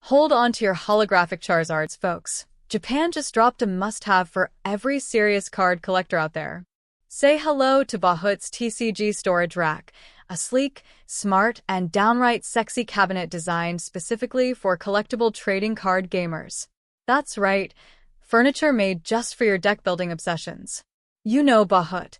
Hold on to your holographic Charizards, folks. Japan just dropped a must-have for every serious card collector out there. Say hello to Bauhutte's TCG storage rack, a sleek, smart, and downright sexy cabinet designed specifically for collectible trading card gamers. That's right, furniture made just for your deck-building obsessions. You know Bauhutte,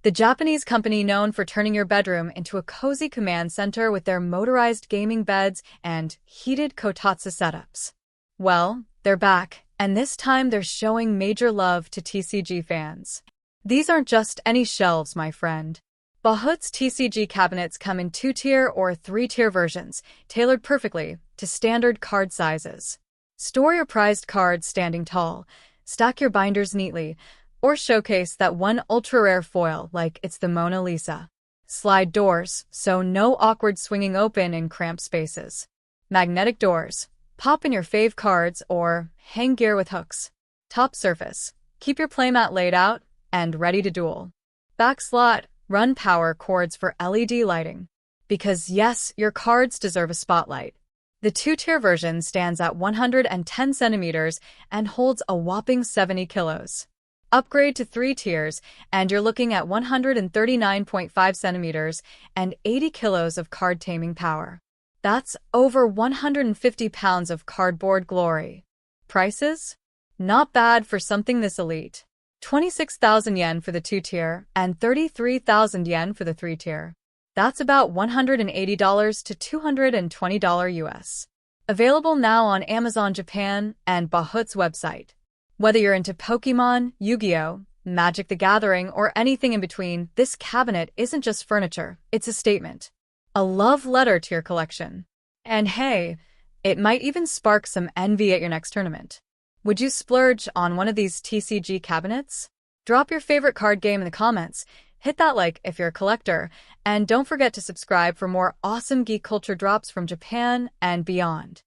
the Japanese company known for turning your bedroom into a cozy command center with their motorized gaming beds and heated kotatsu setups. Well, they're back, and this time they're showing major love to TCG fans. These aren't just any shelves, my friend. Bauhutte's TCG cabinets come in 2-tier or 3-tier versions, tailored perfectly to standard card sizes. Store your prized cards standing tall, stack your binders neatly, or showcase that one ultra-rare foil like it's the Mona Lisa. Slide doors, so no awkward swinging open in cramped spaces. Magnetic doors, pop in your fave cards or hang gear with hooks. Top surface, keep your playmat laid out and ready to duel. Back slot, run power cords for LED lighting. Because yes, your cards deserve a spotlight. The 2-tier version stands at 110 centimeters and holds a whopping 70 kilos. Upgrade to 3 tiers, and you're looking at 139.5 centimeters and 80 kilos of card taming power. That's over 150 pounds of cardboard glory. Prices? Not bad for something this elite. 26,000 yen for the 2-tier and 33,000 yen for the 3-tier. That's about $180 to $220 US. Available now on Amazon Japan and Bauhutte's website. Whether you're into Pokémon, Yu-Gi-Oh!, Magic the Gathering, or anything in between, this cabinet isn't just furniture, it's a statement. A love letter to your collection. And hey, it might even spark some envy at your next tournament. Would you splurge on one of these TCG cabinets? Drop your favorite card game in the comments, hit that like if you're a collector, and don't forget to subscribe for more awesome geek culture drops from Japan and beyond.